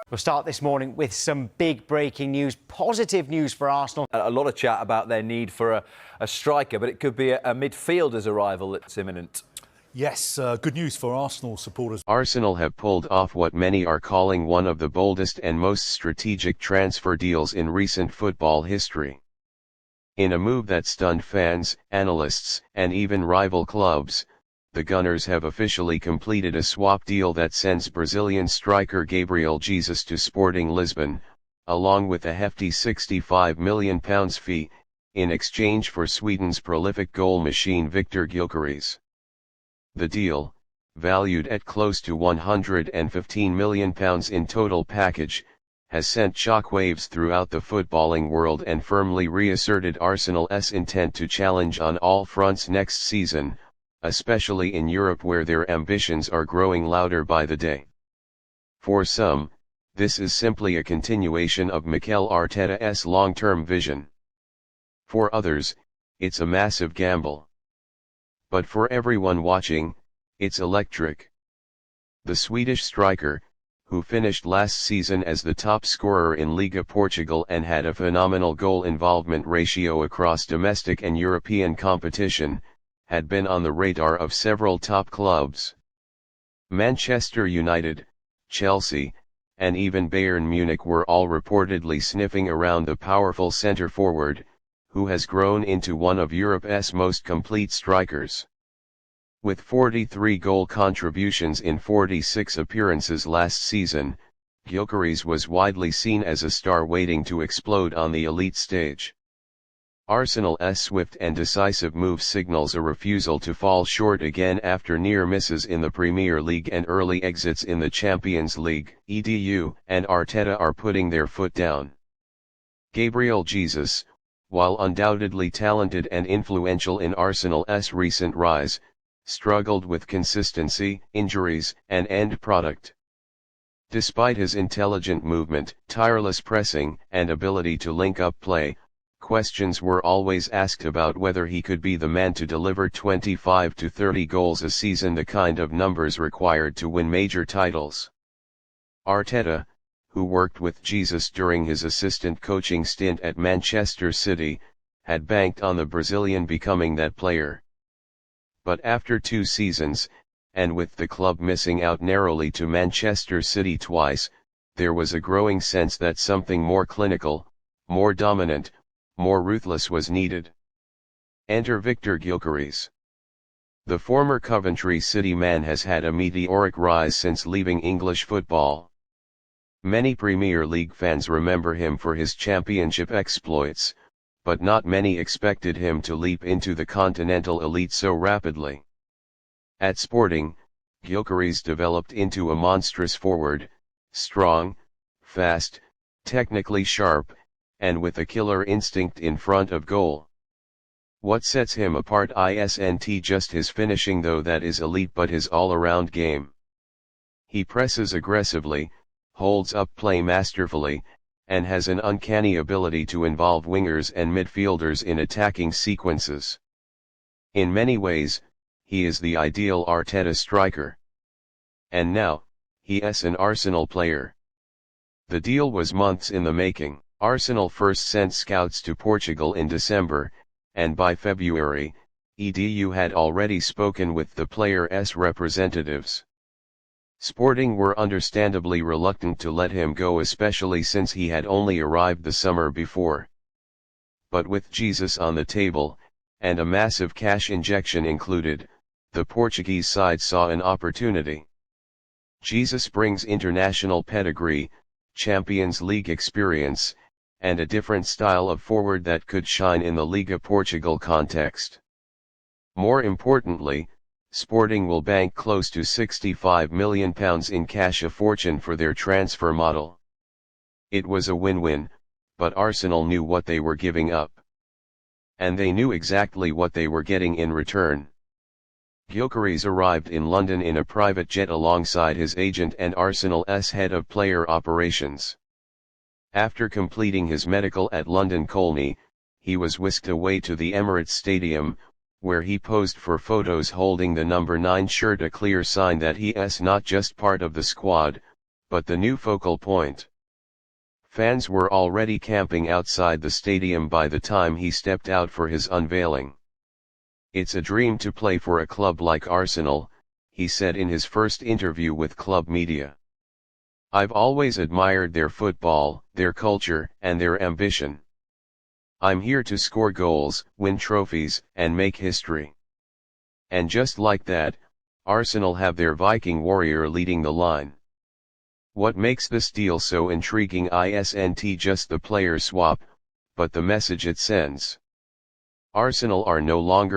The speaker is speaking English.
We'll start this morning with some big breaking news, positive news for Arsenal. A lot of chat about their need for a striker, but it could be a midfielder's arrival that's imminent. Yes, good news for Arsenal supporters. Arsenal have pulled off what many are calling one of the boldest and most strategic transfer deals in recent football history. In a move that stunned fans, analysts, and even rival clubs, the Gunners have officially completed a swap deal that sends Brazilian striker Gabriel Jesus to Sporting Lisbon, along with a hefty £65 million fee, in exchange for Sweden's prolific goal machine Viktor Gyökeres. The deal, valued at close to £115 million in total package, has sent shockwaves throughout the footballing world and firmly reasserted Arsenal's intent to challenge on all fronts next season, especially in Europe where their ambitions are growing louder by the day. For some, this is simply a continuation of Mikel Arteta's long-term vision. For others, it's a massive gamble. But for everyone watching, it's electric. The Swedish striker, who finished last season as the top scorer in Liga Portugal and had a phenomenal goal involvement ratio across domestic and European competition, had been on the radar of several top clubs. Manchester United, Chelsea, and even Bayern Munich were all reportedly sniffing around the powerful centre-forward, who has grown into one of Europe's most complete strikers. With 43 goal contributions in 46 appearances last season, Gyökeres was widely seen as a star waiting to explode on the elite stage. Arsenal's swift and decisive move signals a refusal to fall short again after near misses in the Premier League and early exits in the Champions League. Edu and Arteta are putting their foot down. Gabriel Jesus, while undoubtedly talented and influential in Arsenal's recent rise, struggled with consistency, injuries, and end product. Despite his intelligent movement, tireless pressing, and ability to link up play, questions were always asked about whether he could be the man to deliver 25 to 30 goals a season, the kind of numbers required to win major titles. Arteta, who worked with Jesus during his assistant coaching stint at Manchester City, had banked on the Brazilian becoming that player. But after 2 seasons, and with the club missing out narrowly to Manchester City twice, there was a growing sense that something more clinical, more dominant, more ruthless was needed. Enter Viktor Gyökeres. The former Coventry City man has had a meteoric rise since leaving English football. Many Premier League fans remember him for his championship exploits, but not many expected him to leap into the continental elite so rapidly. At Sporting, Gyökeres developed into a monstrous forward, strong, fast, technically sharp, and with a killer instinct in front of goal. What sets him apart isn't just his finishing, though that is elite, but his all-around game. He presses aggressively, holds up play masterfully, and has an uncanny ability to involve wingers and midfielders in attacking sequences. In many ways, he is the ideal Arteta striker. And now, he's an Arsenal player. The deal was months in the making. Arsenal first sent scouts to Portugal in December, and by February, Edu had already spoken with the player's representatives. Sporting were understandably reluctant to let him go, especially since he had only arrived the summer before. But with Jesus on the table, and a massive cash injection included, the Portuguese side saw an opportunity. Jesus brings international pedigree, Champions League experience, and a different style of forward that could shine in the Liga Portugal context. More importantly, Sporting will bank close to £65 million in cash, a fortune for their transfer model. It was a win-win, but Arsenal knew what they were giving up. And they knew exactly what they were getting in return. Gyökeres arrived in London in a private jet alongside his agent and Arsenal's head of player operations. After completing his medical at London Colney, he was whisked away to the Emirates Stadium, where he posed for photos holding the number 9 shirt, a clear sign that he is not just part of the squad, but the new focal point. Fans were already camping outside the stadium by the time he stepped out for his unveiling. "It's a dream to play for a club like Arsenal," he said in his first interview with club media. "I've always admired their football, their culture, and their ambition. I'm here to score goals, win trophies, and make history." And just like that, Arsenal have their Viking warrior leading the line. What makes this deal so intriguing isn't just the player swap, but the message it sends. Arsenal are no longer